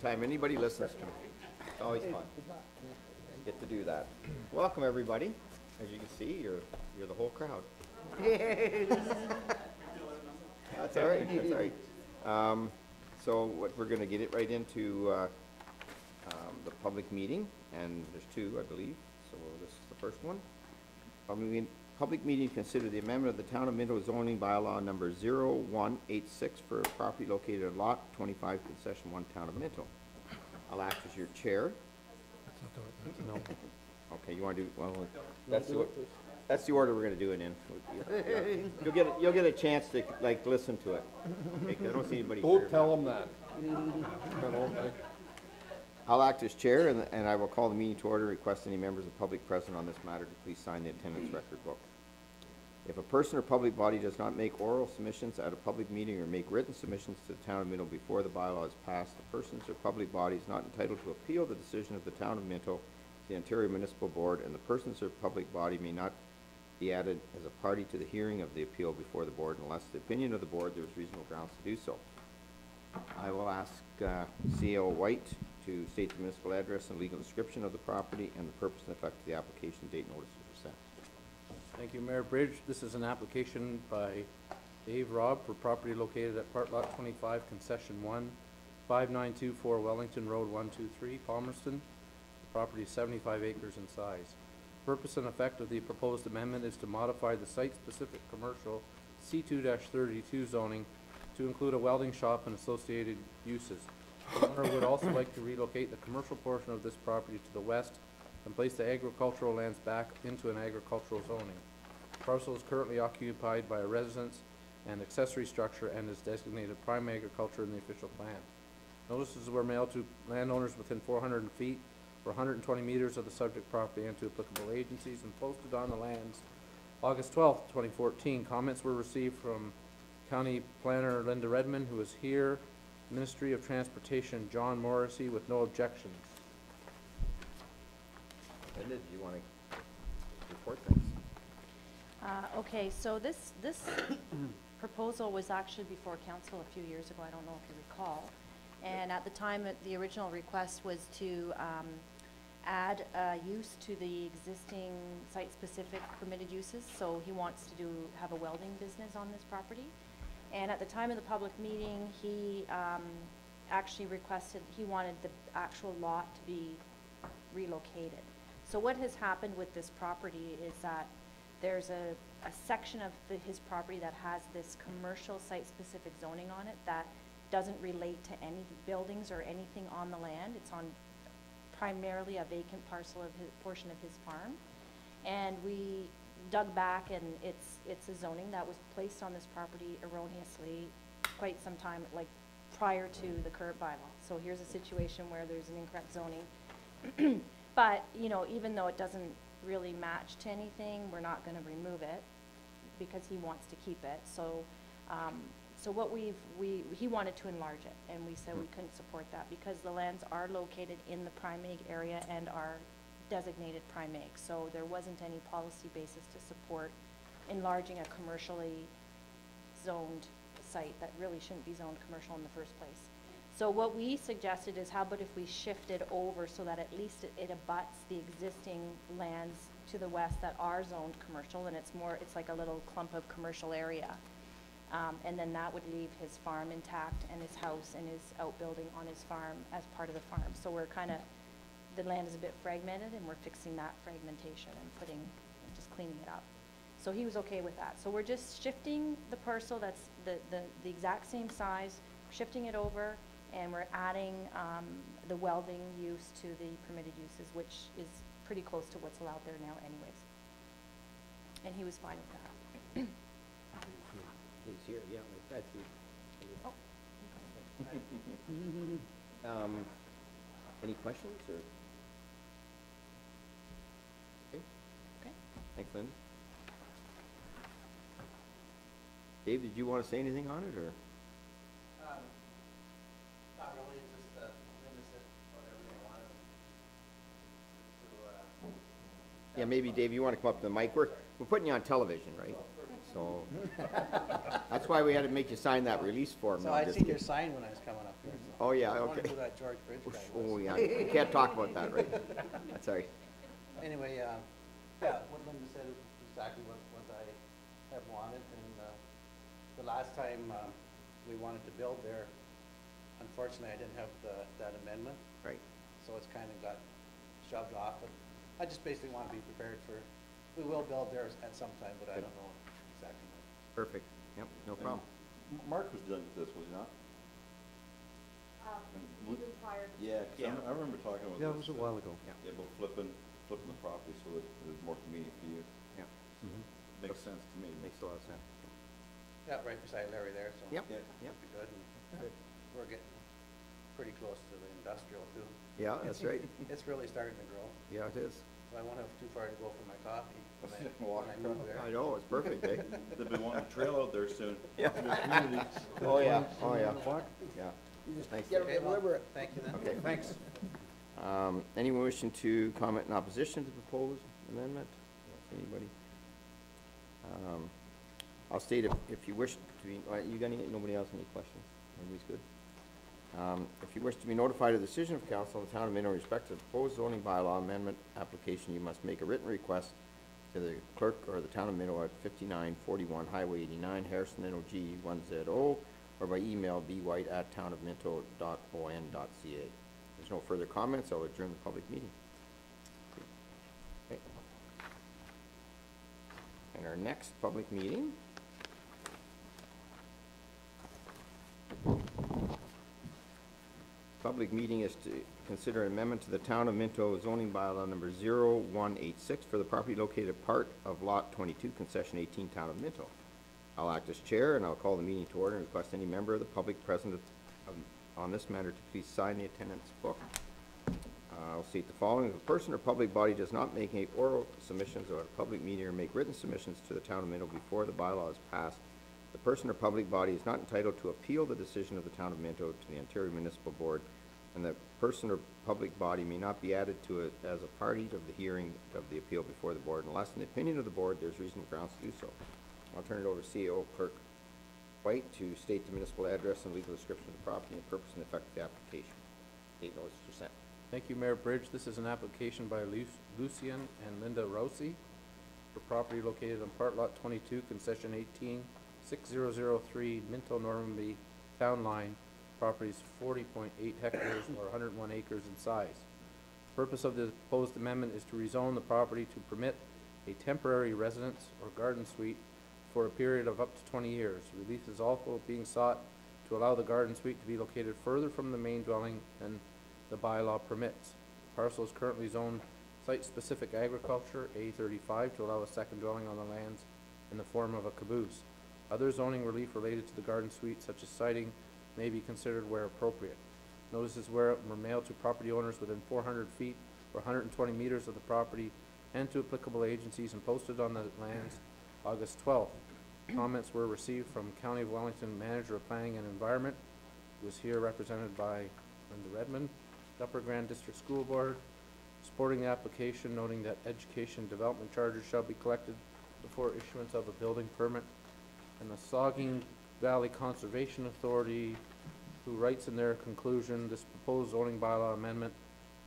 time anybody listens to me. It's always fun. Get to do that. Welcome, everybody. As you can see, you're the whole crowd. That's all right, that's all right. So what we're gonna get it right into, the public meeting, and there's two, I believe, so this is the first one. Public meeting to consider the amendment of the Town of Minto zoning bylaw number 0186 for a property located at lot 25, concession 1, Town of Minto. I'll act as your chair. No. Okay, you wanna do, well, that's the order we're gonna do it in. You'll get a chance to, like, listen to it. Okay, 'cause I don't see anybody here. Don't tell them that. I'll act as chair, and I will call the meeting to order, request any members of the public present on this matter to please sign the attendance record book. If a person or public body does not make oral submissions at a public meeting or make written submissions to the Town of Minto before the bylaw is passed, the persons or public body is not entitled to appeal the decision of the Town of Minto, the Ontario Municipal Board, and the persons or public body may not be added as a party to the hearing of the appeal before the board unless the opinion of the board there is reasonable grounds to do so. I will ask C.O. White to state the municipal address and legal description of the property and the purpose and effect of the application, date notices are sent. Thank you, Mayor Bridge. This is an application by Dave Robb for property located at Part Lot 25, Concession 1, 5924 Wellington Road 123, Palmerston. The property is 75 acres in size. Purpose and effect of the proposed amendment is to modify the site-specific commercial C2-32 zoning to include a welding shop and associated uses. The owner would also like to relocate the commercial portion of this property to the west and place the agricultural lands back into an agricultural zoning. The parcel is currently occupied by a residence and accessory structure and is designated prime agriculture in the official plan. Notices were mailed to landowners within 400 feet for 120 meters of the subject property and to applicable agencies and posted on the lands August 12th, 2014. Comments were received from County Planner Linda Redmond, who is here, Ministry of Transportation John Morrissey, with no objections. Linda, do you want to report things? Okay, so this proposal was actually before council a few years ago. I don't know if you recall. And at the time, the original request was to add use to the existing site-specific permitted uses. So he wants to have a welding business on this property. And at the time of the public meeting, he actually requested, he wanted the actual lot to be relocated. So what has happened with this property is that there's a section of his property that has this commercial site-specific zoning on it that doesn't relate to any buildings or anything on the land. It's on primarily a vacant parcel of his portion of his farm. And we dug back, and it's a zoning that was placed on this property erroneously quite some time, like prior to the current bylaw. So here's a situation where there's an incorrect zoning. But, you know, even though it doesn't really match to anything, we're not going to remove it because he wants to keep it. So, so what he wanted to enlarge it, and we said we couldn't support that because the lands are located in the prime ag area and are designated prime ag. So there wasn't any policy basis to support enlarging a commercially zoned site that really shouldn't be zoned commercial in the first place. So what we suggested is, how about if we shifted over so that at least it abuts the existing lands to the west that are zoned commercial, and it's like a little clump of commercial area. And then that would leave his farm intact and his house and his outbuilding on his farm as part of the farm. So we're the land is a bit fragmented, and we're fixing that fragmentation and just cleaning it up. So he was okay with that. So we're just shifting the parcel that's the exact same size, shifting it over, and we're adding the welding use to the permitted uses, which is pretty close to what's allowed there now anyways. And he was fine with that. He's here, yeah, that's you. Oh. Any questions, or? Okay. Okay. Thanks, Linda. Dave, did you want to say anything on it, or? Not really, just Linda said whatever they wanted to Yeah, maybe Dave, you want to come up to the mic. We're putting you on television, right? So that's why we had to make you sign that release form. So I see your sign when I was coming up here. So. Oh, yeah, I wonder okay. who that George Bridge guy Oh, was. yeah, you can't talk about that, right? That's all right. Anyway, yeah, what Linda said is exactly what I have wanted, and, the last time, we wanted to build there, unfortunately, I didn't have that amendment, Right. so it's kind of got shoved off, but I just basically want to be prepared for, we will build there at some time, but I don't know exactly when. Perfect. Yep, no problem. Mark was done with this, was he not? even prior to. Yeah, 'cause I remember talking about this. Yeah, it was a while ago. Yeah, about flipping the property so that it was more convenient for you. Yeah, Makes sense to me. makes a lot of sense. Yeah, right beside Larry there, so. Yep. Yeah. Yep. Be good, and we're getting pretty close to the industrial too. Yeah, that's right. It's really starting to grow, Yeah, it is. so I won't have too far to go for my coffee Walk when I move there. I know, it's perfect, eh? They've been wanting to trail out there soon. Yeah. Oh, yeah, oh, yeah. Yeah. Thanks. Okay, well, thank you then. Okay, thanks. Anyone wishing to comment in opposition to the proposed amendment? Anybody? I'll state if you wish to be, you got any, nobody else, any questions? Everybody's good? If you wish to be notified of the decision of council of the town of Minto in respect to the proposed zoning bylaw amendment application, you must make a written request to the clerk or the town of Minto at 5941 Highway 89, Harrison, NOG 1ZO, or by email bwhite@townofminto.on.ca. There's no further comments, I'll adjourn the public meeting. Okay. And our next public meeting is to consider an amendment to the Town of Minto zoning bylaw number 0186 for the property located part of Lot 22, Concession 18, Town of Minto. I'll act as chair, and I'll call the meeting to order and request any member of the public present on this matter to please sign the attendance book. I'll state the following. If a person or public body does not make any oral submissions or at a public meeting or make written submissions to the Town of Minto before the bylaw is passed, the person or public body is not entitled to appeal the decision of the Town of Minto to the Ontario Municipal Board, and the person or public body may not be added to it as a party to the hearing of the appeal before the board unless, in the opinion of the board, there's reasonable grounds to do so. I'll turn it over to CEO Clerk White to state the municipal address and legal description of the property and purpose and effect of the application. Date notice for sent. Thank you, Mayor Bridge. This is an application by Lucian and Linda Rossi for property located on part lot 22, concession 18, 6003 Minto, Normanby, town line. Property is 40.8 hectares or 101 acres in size. The purpose of the proposed amendment is to rezone the property to permit a temporary residence or garden suite for a period of up to 20 years. Relief is also being sought to allow the garden suite to be located further from the main dwelling than the bylaw permits. The parcel is currently zoned site-specific agriculture, A35, to allow a second dwelling on the lands in the form of a caboose. Other zoning relief related to the garden suite, such as siding, may be considered where appropriate. Notices were mailed to property owners within 400 feet or 120 meters of the property and to applicable agencies and posted on the lands August 12th. Comments were received from County of Wellington Manager of Planning and Environment, who is here represented by Linda Redmond, the Upper Grand District School Board, supporting the application, noting that education development charges shall be collected before issuance of a building permit, and the Saugeen Valley Conservation Authority, who writes in their conclusion, this proposed zoning bylaw amendment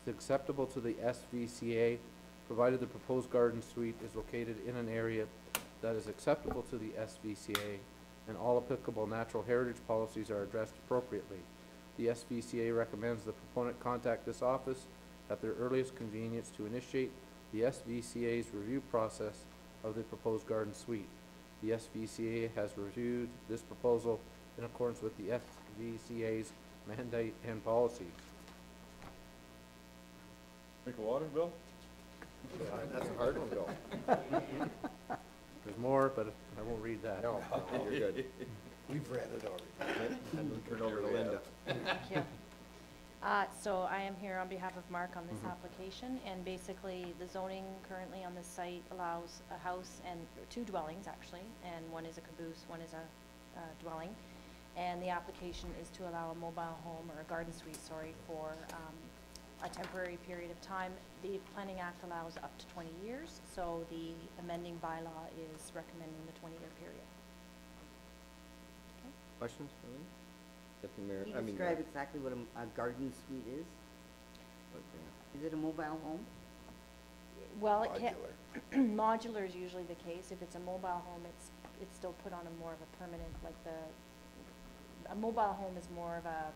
is acceptable to the SVCA, provided the proposed garden suite is located in an area that is acceptable to the SVCA, and all applicable natural heritage policies are addressed appropriately. The SVCA recommends the proponent contact this office at their earliest convenience to initiate the SVCA's review process of the proposed garden suite. The SVCA has reviewed this proposal in accordance with the SVCA's mandate and policies. Drink of water, Bill? That's a hard one, Bill. There's more, but I won't read that. No, you're good. We've read it already. And we'll turn over to Linda. Thank you. So I am here on behalf of Mark on this application, and basically the zoning currently on this site allows a house and two dwellings actually, and one is a caboose, one is a dwelling. And the application is to allow a mobile home or a garden suite, sorry, for a temporary period of time. The Planning Act allows up to 20 years, so the amending bylaw is recommending the 20-year period. Questions for Linda? Deputy Mayor, Can I you mean. describe exactly what a garden suite is? Okay. Is it a mobile home? Well, it can, modular is usually the case. If it's a mobile home, it's still put on a more of a permanent, like a mobile home is more of a,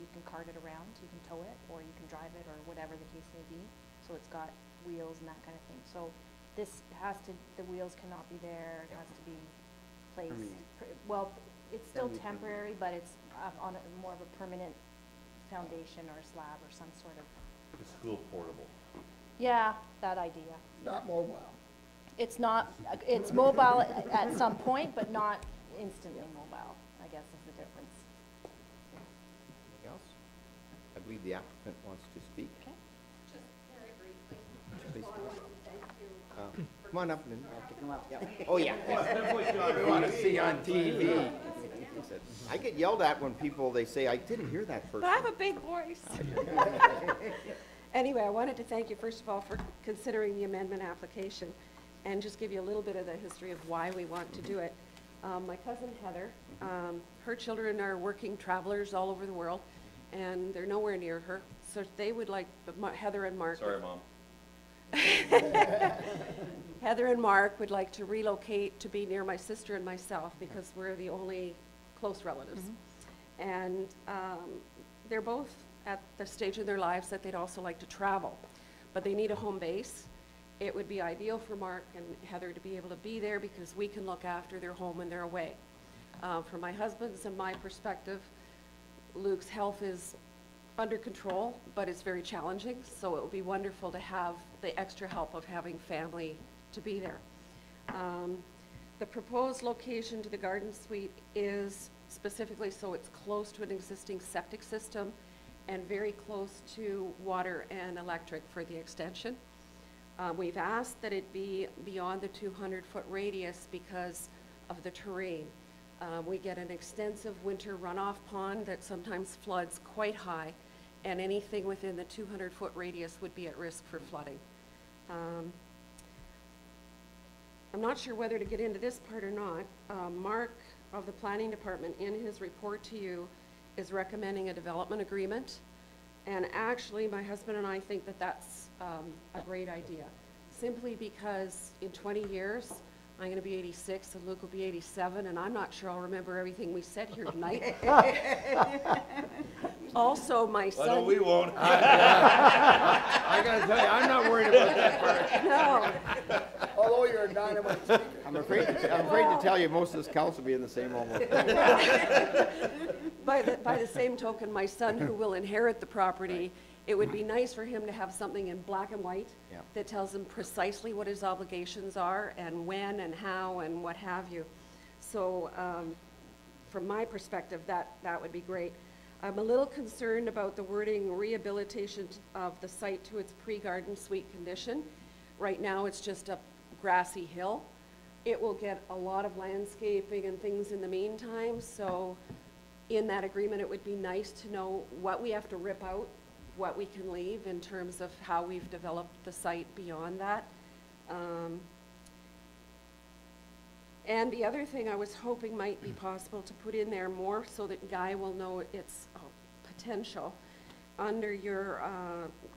you can cart it around, you can tow it, or you can drive it, or whatever the case may be. So it's got wheels and that kind of thing. So this has to, the wheels cannot be there, it has to be placed. Well, it's still temporary, but it's on a more of a permanent foundation or a slab or some sort of. The school portable. Yeah, that idea. Not mobile. It's not, it's mobile at some point, but not instantly mobile, I guess is the difference. Anything else? I believe the applicant wants to speak. Okay. Just very briefly, Please. just wanted to thank you. Come on up, Linda. Have to come up. Oh, yeah. We want to see on TV. I get yelled at when people, they say, I didn't hear that first. But I have a big voice. Anyway, I wanted to thank you, first of all, for considering the amendment application and just give you a little bit of the history of why we want to do it. My cousin Heather, her children are working travelers all over the world, and they're nowhere near her. So they would like, Heather and Mark. Sorry, Mom. Heather and Mark would like to relocate to be near my sister and myself because we're the only close relatives. And they're both at the stage in their lives that they'd also like to travel, but they need a home base. It would be ideal for Mark and Heather to be able to be there because we can look after their home when they're away. From my husband's and my perspective, Luke's health is under control, but it's very challenging, so it would be wonderful to have the extra help of having family to be there. The proposed location to the garden suite is specifically so it's close to an existing septic system and very close to water and electric for the extension. We've asked that it be beyond the 200-foot radius because of the terrain. We get an extensive winter runoff pond that sometimes floods quite high, and anything within the 200-foot radius would be at risk for flooding. I'm not sure whether to get into this part or not. Mark of the Planning Department, in his report to you, is recommending a development agreement. And actually, my husband and I think that that's a great idea, simply because in 20 years, I'm going to be 86 and Luke will be 87, and I'm not sure I'll remember everything we said here tonight. Also, my son. I know we won't. I gotta tell you, I'm not worried about that part. No. Although you're a dynamite speaker. I'm afraid to tell you, most of this council will be in the same almost. By the same token, my son, who will inherit the property, it would be nice for him to have something in black and white Yeah. that tells him precisely what his obligations are and when and how and what have you. So from my perspective, that would be great. I'm a little concerned about the wording rehabilitation of the site to its pre-garden suite condition. Right now, it's just a grassy hill. It will get a lot of landscaping and things in the meantime, so in that agreement, it would be nice to know what we have to rip out, what we can leave in terms of how we've developed the site beyond that. And the other thing I was hoping might be possible to put in there more so that Guy will know its potential. Under your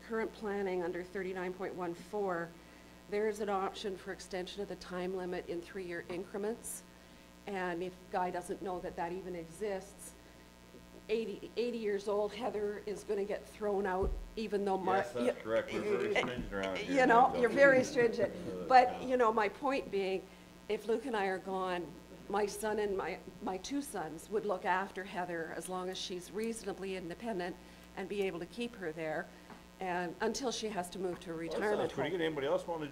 current planning, under 39.14, there's an option for extension of the time limit in 3-year increments. And if Guy doesn't know that that even exists, 80 years old, Heather is going to get thrown out, even though Mark. Yes, that's correct. We're very stringent around here. You know, you're very stringent. But, you know, my point being, if Luke and I are gone, my son and my 2 sons would look after Heather as long as she's reasonably independent and be able to keep her there, and until she has to move to a Well, that retirement sounds pretty home. good. Anybody else want to?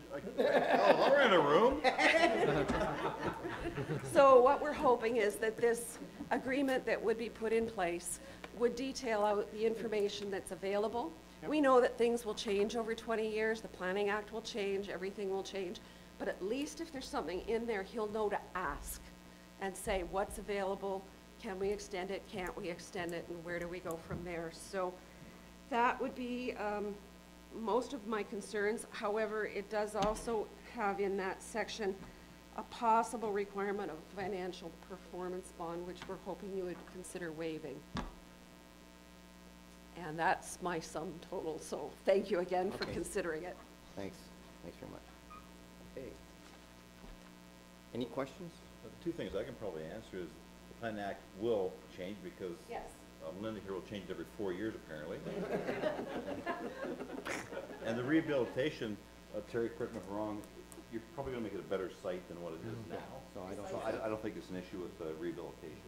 Oh, we're in a room. So what we're hoping is that this agreement that would be put in place would detail out the information that's available. We know that things will change over 20 years, the Planning Act will change, everything will change, but at least if there's something in there, he'll know to ask and say what's available, can we extend it, can't we extend it, and where do we go from there. So that would be most of my concerns. However, it does also have in that section a possible requirement of financial performance bond, which we're hoping you would consider waiving. And that's my sum total, so thank you again for Okay. considering it. Thanks, thanks very much. Okay. Any questions? Two things I can probably answer is the Plan Act will change because Yes. Linda here will change it every 4 years apparently. And the rehabilitation, Terry, correct me if I'm wrong, you're probably gonna make it a better site than what it is now. So I don't, So I don't think it's an issue with rehabilitation.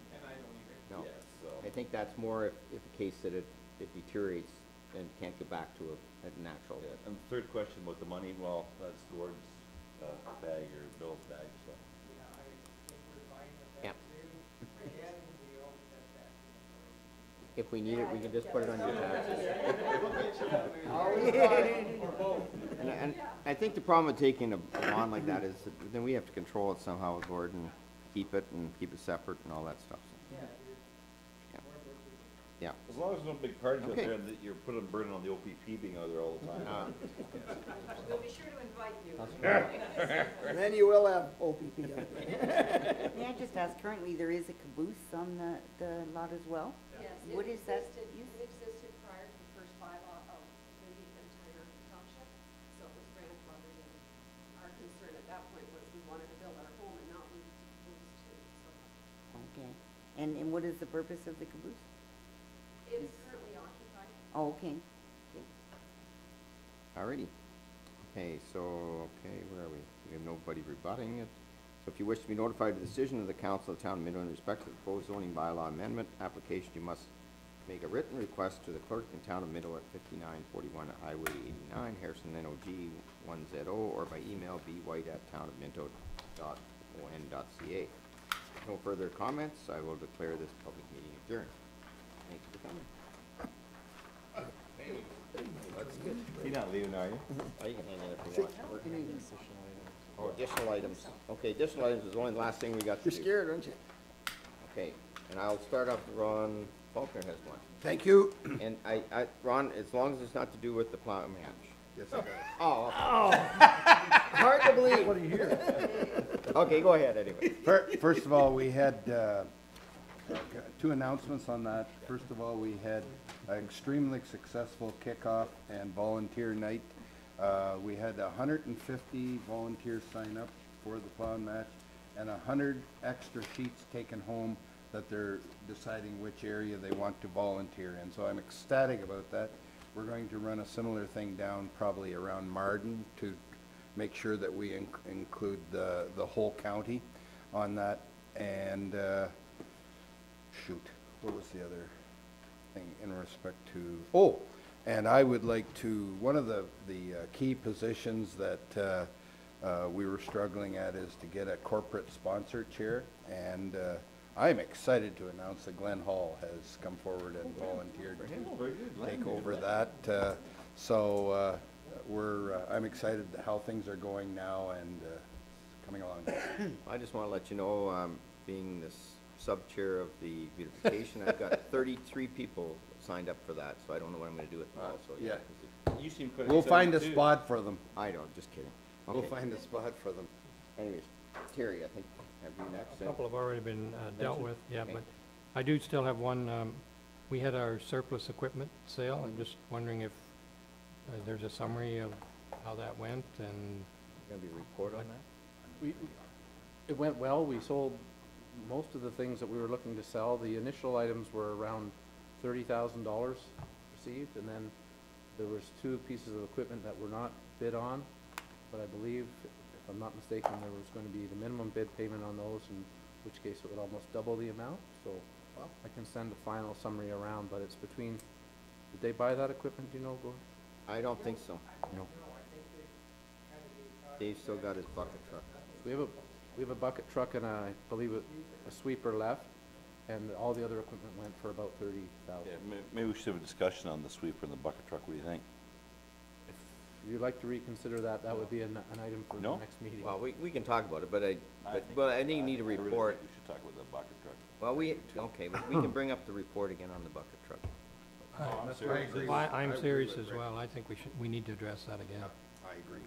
no. Yeah, so. I think that's more if a case that it deteriorates and can't get back to a natural. Yeah, and the third question about the money, well, that's Gordon's bag or Bill's bag, so. Yeah. If we need it, we can just put it on your taxes. And I think the problem with taking a bond like that is that then we have to control it somehow with Gordon, keep it separate and all that stuff. So, yeah. As long as there's no big parties out Okay. there and that you're putting a burden on the OPP being out there all the time. We'll be sure to invite you. And then you will have OPP up there. May I just ask, currently there is a caboose on the lot as well? Yes, What is that It existed prior to the first bylaw of the entire township, so it was grandfathered in. Our concern at that point was we wanted to build our home and not leave the caboose to, so. Okay. And what is the purpose of the caboose? It's currently occupied. Oh, okay. Alrighty. Okay, where are we? We have nobody rebutting it. So if you wish to be notified of the decision of the council of the town of Minto in respect to the proposed zoning bylaw amendment application, you must make a written request to the clerk in town of Minto at 5941 Highway 89, Harrison, NOG 1ZO, or by email bwhite@townofminto.on.ca. No further comments. I will declare this public meeting adjourned. Thank you for coming. That's good. You're not leaving, are you? Oh, you can hang in if you want. Oh, additional items. Okay, additional items is only the last thing we got to You're do. scared, aren't you? Okay, and I'll start off, Ron Faulkner has one. Thank you. And Ron, as long as it's not to do with the plow match. Yes, I got it. Oh, Hard to believe. What do you hear? okay, go ahead anyway. First of all, we had two announcements on that. First of all, we had an extremely successful kickoff and volunteer night. We had 150 volunteers sign up for the plow match and 100 extra sheets taken home that they're deciding which area they want to volunteer in. So I'm ecstatic about that. We're going to run a similar thing down probably around Marden to make sure that we include the whole county on that. And shoot, what was the other thing in respect to? Oh, and I would like to, one of the key positions that we were struggling at is to get a corporate sponsor chair. And I'm excited to announce that Glenn Hall has come forward and volunteered to take over that. I'm excited how things are going now and coming along. I just want to let you know, being this sub-chair of the beautification, I've got 33 people signed up for that, so I don't know what I'm going to do with them all, so Yeah. You seem quite We'll excited find a too. spot for them. I don't, just kidding. We'll Okay. find a spot for them. Anyways, Terry, I think, have you next? A couple have already been dealt with, yeah, Okay. but I do still have one. We had our surplus equipment sale. I'm just wondering if there's a summary of how that went and Going to be a report on that? It went well. We sold most of the things that we were looking to sell. The initial items were around $30,000 received, and then there was 2 pieces of equipment that were not bid on, but I believe, if I'm not mistaken, there was going to be the minimum bid payment on those, in which case it would almost double the amount, so I can send a final summary around, but it's between, did they buy that equipment, do you know, Gordon? I don't think so. No. Dave's still got his bucket truck. We have a bucket truck and I believe a sweeper left, and all the other equipment went for about $30,000. Yeah, maybe we should have a discussion on the sweeper and the bucket truck, what do you think? If you'd like to reconsider that, that would be an item for the No? next meeting. Well, we can talk about it, but I think you need a really report. think we should talk about the bucket truck. Well, okay, but we can bring up the report again on the bucket truck. I'm serious. Well, I'm serious as well. I think we need to address that again. I agree.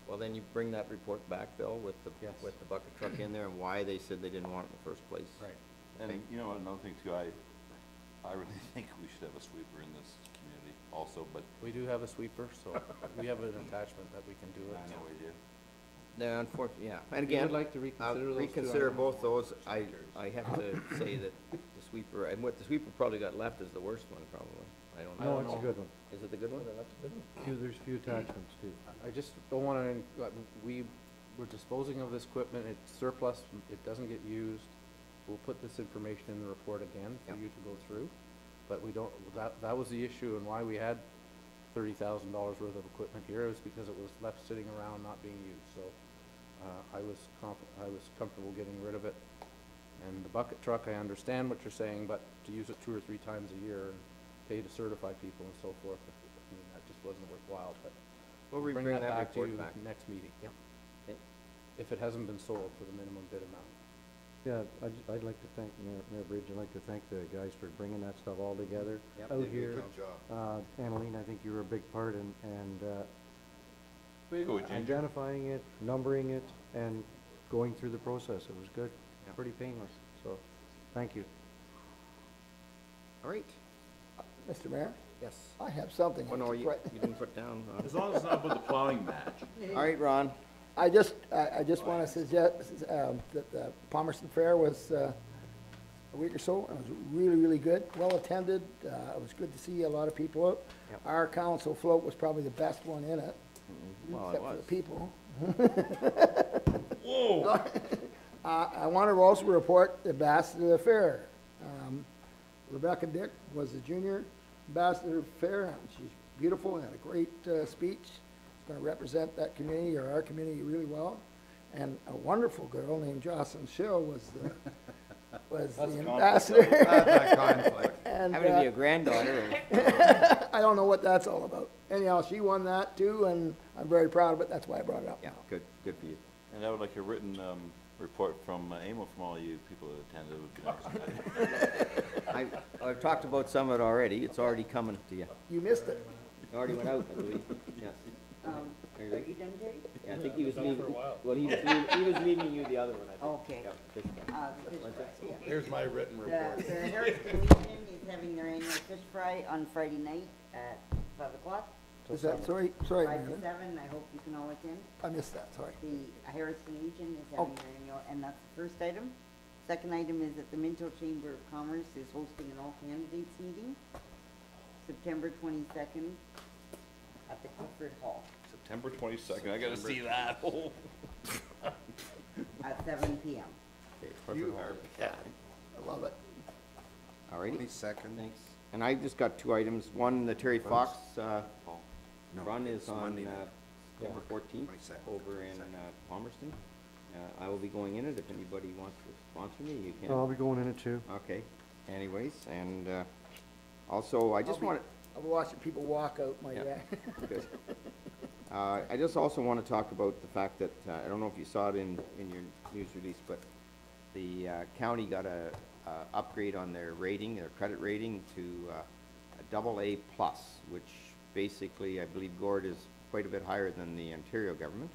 Well, then you bring that report back, Bill, with the, Yes. with the bucket truck in there and why they said they didn't want it in the first place. Right. And you know, another thing too, I really think we should have a sweeper in this community also, but We do have a sweeper, so we have an attachment that we can do it. I know we do. No, unfortunately, yeah. And If you again, would like to reconsider those two reconsider items. both those. I have to say that the sweeper, and what the sweeper probably got left is the worst one, probably. I don't know. No, it's a good one. Is it the good one? They left the good one? There's few attachments too. I just don't wanna, we're disposing of this equipment, it's surplus, it doesn't get used. We'll put this information in the report again for Yep. you to go through. But we don't, that was the issue and why we had $30,000 worth of equipment here, is because it was left sitting around not being used, so. I was comfortable getting rid of it. And the bucket truck, I understand what you're saying, but to use it 2 or 3 times a year and pay to certify people and so forth, I mean, that just wasn't worthwhile, but We'll bring bring that that back to you report back. next meeting. Yep. Okay. If it hasn't been sold for the minimum bid amount. Yeah, I'd like to thank Mayor Bridge, I'd like to thank the guys for bringing that stuff all together Yep. out They did a here. Good job. Annalene, I think you were a big part in, Way to go, Ginger. identifying it, numbering it, and going through the process. It was good, Yep. pretty painless, so, thank you. All right. Mr. Mayor, Yes. I have something. Oh, no, to you put- didn't put down. As long as it's not about the plowing match. All right, Ron. I just want to suggest that the Palmerston Fair was a week or so, and it was really, really good, well attended. It was good to see a lot of people out. Yep. Our council float was probably the best one in it, Well, it except for was. the people. Whoa! I want to also report the ambassador of the fair. Rebecca Dick was the junior ambassador of the fair, and she's beautiful and had a great speech. She's going to represent that community, or our community, really well. And a wonderful girl named Jocelyn Schill was That's the a conflict, ambassador. That's a conflict. And Having to be a granddaughter. I don't know what that's all about. Anyhow, she won that too, and I'm very proud of it. That's why I brought it up. Yeah, good for you. And I would like a written report from Amo from all you people that attended. It would be nice. I've talked about some of it already. It's already coming to you. You missed it. It already went out, I believe. Yes. Are you done, Terry? Yeah, I think he was leaving, well, he was leaving you the other one, I think. Okay. Yeah, this guy. Fish fry, yeah. Here's my written report. The Harrison Legion is having their annual fish fry on Friday night at 5 o'clock. Is that, sorry, 5 to Mary. 7, I hope you can all attend. I missed that, sorry. The Harrison Legion is Oh. having their annual, and that's the first item. Second item is that the Minto Chamber of Commerce is hosting an all candidates meeting, September 22nd, at the Clifford Hall September 22nd, I gotta see that. Oh. at 7 PM. You are, I love it. All righty. 22nd. Thanks. And I just got 2 items. One, the Terry Fox No, run is it's on Monday night. September 14th 22nd. over in Palmerston. I will be going in it. If anybody wants to sponsor me, you can. I'll be going in it too. Okay. Anyways, and also, I just wanted, I'll be watching people walk out my, Yeah. good. I just also want to talk about the fact that, I don't know if you saw it in your news release, but the county got a upgrade on their rating, their credit rating to a AA+, which basically, I believe, Gord, is quite a bit higher than the Ontario government.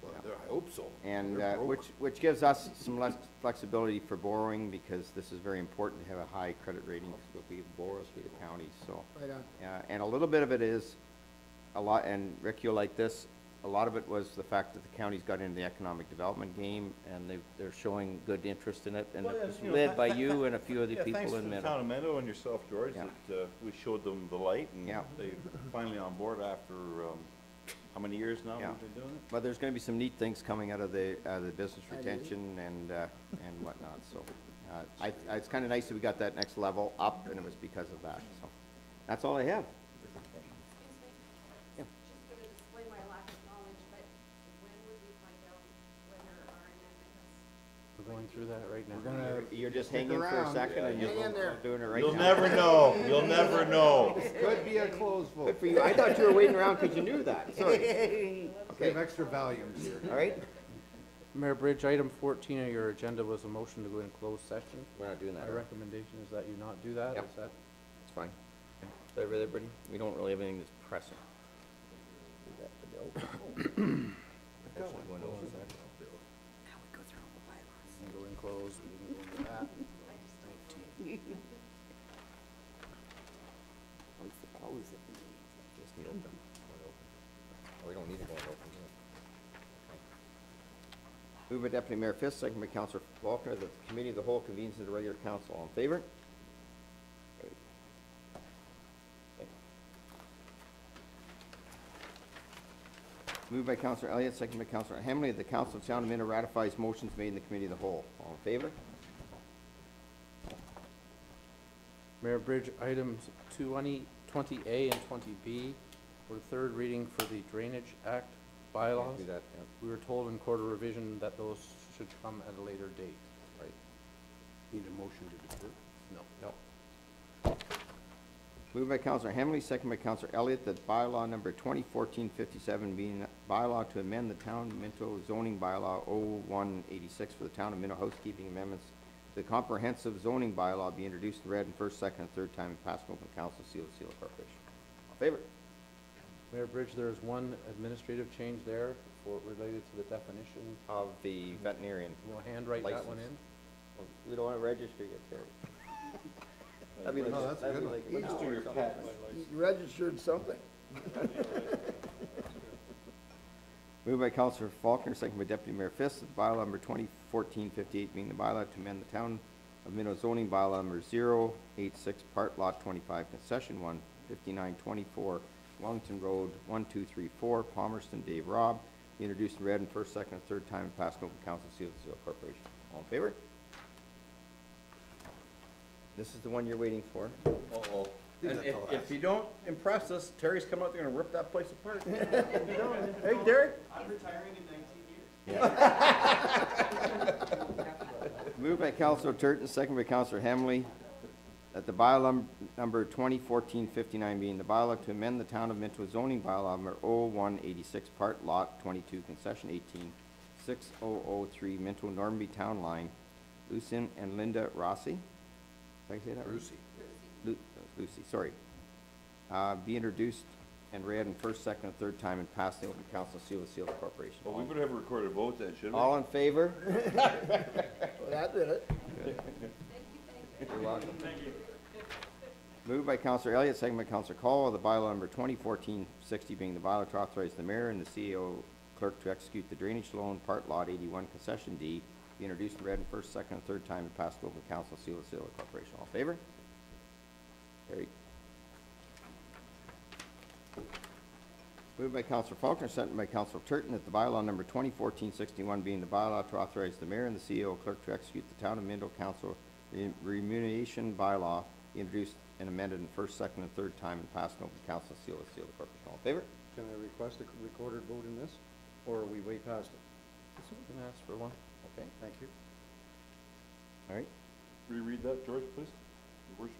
Well, I hope so. And, They're broke. which gives us some less flexibility for borrowing, because this is very important to have a high credit rating, if we borrow through the county, so. right on. And a little bit of it is, a lot, and Rick, you'll like this, a lot of it was the fact that the county's got into the economic development game, and they're showing good interest in it, and Well, it yeah, was you know, led by you and a few other Yeah, people thanks to in the Minto. town of Minto and yourself, George, Yeah. that we showed them the light, and Yeah. they finally on board after, how many years now Yeah. we've been doing it? But there's gonna be some neat things coming out of the business retention and whatnot, so. It's kinda nice that we got that next level up, and it was because of that, so. That's all I have. Yeah. Just going to display my lack of knowledge, but when would we find out whether our amendment has? We're going through that right now. We're gonna, You're just Stick hanging for a around. second, and Hang in you're there. doing it right now. You'll never know, you'll never know. could be a closed Good vote. for you. I thought you were waiting around because you knew that. Sorry. We have extra volumes here. All right? Mayor Bridge, item 14 of your agenda was a motion to go in closed session. We're not doing that. My recommendation is that you not do that. Yep. Is that? It's fine. Is that with everybody? We don't really have anything that's pressing. And go in close, we didn't go into that. 19. Always the close of the meeting. Just need open. We don't need to go in open, yeah. Moved by Deputy Mayor Fisk, second by Councillor Faulkner, that the Committee of the Whole convenes into regular council. All in favor? Carried. Okay. Moved by Councillor Elliott, second by Councillor Hemley, that the Council of Town of Minto ratifies motions made in the Committee of the Whole. All in favor? Mayor Bridge, items 20A and 20B were third reading for the Drainage Act bylaws. Do that, yeah. We were told in quarter revision that those should come at a later date. Right. Need a motion to defer? No. No. Moved by Councillor Hemley, second by Councillor Elliott, that bylaw number 2014-57 being bylaw to amend the Town of Minto zoning bylaw 0186 for the Town of Minto housekeeping amendments to the comprehensive zoning bylaw be introduced and read in first, second, and third time and passed open council, seal of corporation. All in favor? Mayor Bridge, there is one administrative change there for, related to the definition. Of the veterinarian. You want to handwrite that one in? We don't want to register yet, Terry. That'd be like, No, that's a good one. like an hour or something. He registered something. Moved by Councillor Faulkner, second by Deputy Mayor Fisk, that bylaw number 2014-58 being the bylaw to amend the Town of Minto zoning bylaw number 086, part lot 25, concession 1, 5924, Wellington Road, 1234, Palmerston, Dave Robb, be introduced and read in first, second, and third time and passed open council, seal of corporation. All in favor? This is the one you're waiting for. Uh-oh. And if you don't impress us, Terry's coming out there and rip that place apart. Hey, Derek? I'm retiring in 19 years. Moved by Councillor Turton, second by Councillor Hemley, that the bylaw number 2014-59 being the bylaw to amend the Town of Minto zoning bylaw number 0186, part lot 22, concession 18, 6003, Minto Normanby Town Line, Lucien and Linda Rossi. Did I say that right? Lucy, sorry. Be introduced and read in first, second, and third time and passed the open council, seal of corporation. Well, we better have a recorded vote then, shouldn't we? All in favor? Well, that did it. You're welcome. Moved by Councillor Elliott, second by Councillor Caldwell, the bylaw number 2014-60 being the bylaw to authorize the mayor and the CEO clerk to execute the drainage loan, part lot 81, concession D, be introduced and read in first, second, and third time and passed open council, seal of corporation. All in favor? Carried. Moved by Councillor Faulkner, second by Councillor Turton, that the bylaw number 2014-61 being the bylaw to authorize the mayor and the CEO clerk to execute the Town of Minto Council remuneration bylaw, be introduced and amended in first, second, and third time and passed open council, seal of corporation. All in favor? Can I request a recorded vote in this, or we way past it? Can I ask for one? Okay, Thank you. all right. Reread that, George, please. Your worship.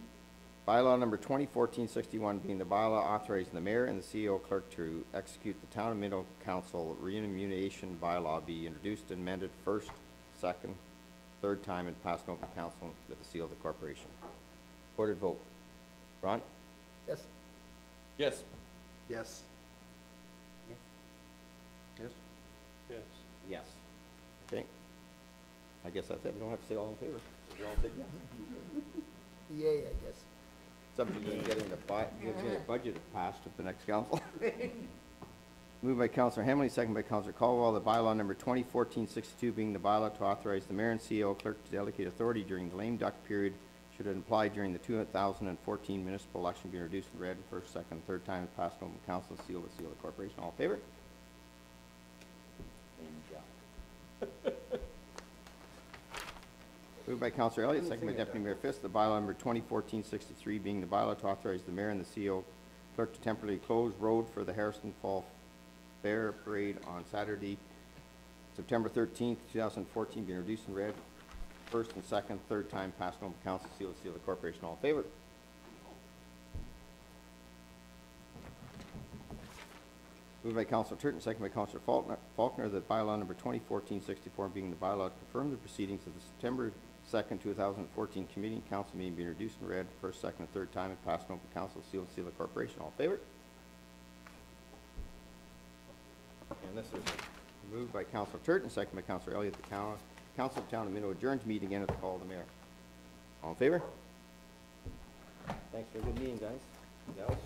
Bylaw number 2014-61 being the bylaw authorizing the mayor and the CEO clerk to execute the Town of Minto Council remuneration bylaw be introduced and amended first, second, third time and passed open council with the seal of the corporation. Recorded vote. Ron? Yes. Yes. Yes. Yes? Yes. Yes. Okay. I guess that's it. We don't have to say all in favor. We all said yes. Yay, I guess. Subject to getting the budget passed at the next council. Moved by Councillor Hemley, second by Councillor Caldwell, the bylaw number 2014-62 being the bylaw to authorize the mayor and CEO clerk to delegate authority during the lame duck period should it apply during the 2014 municipal election be introduced and read first, second, third time and passed open council, seal of the corporation. All in favor? Moved by Councillor Elliott, second by Deputy Mayor Fisk, the bylaw number 2014-63 being the bylaw to authorize the mayor and the CEO clerk to temporarily close road for the Harrison Fall Fair Parade on Saturday, September 13th, 2014, be introduced and read first and second, third time, passed on council, seal of the corporation. All in favor? Moved by Councillor Turton, second by Councillor Faulkner, that bylaw number 2014-64 being the bylaw to confirm the proceedings of the September 2nd, 2014 committee and council meeting be introduced and read first, second, and third time and passed on council, seal of the corporation. All in favor? And this is moved by Councilor Turton, second by Councilor Elliott. The Council of Town of Minto adjourns meeting again at the call of the mayor. All in favor? Thanks for a good meeting, guys. Gals.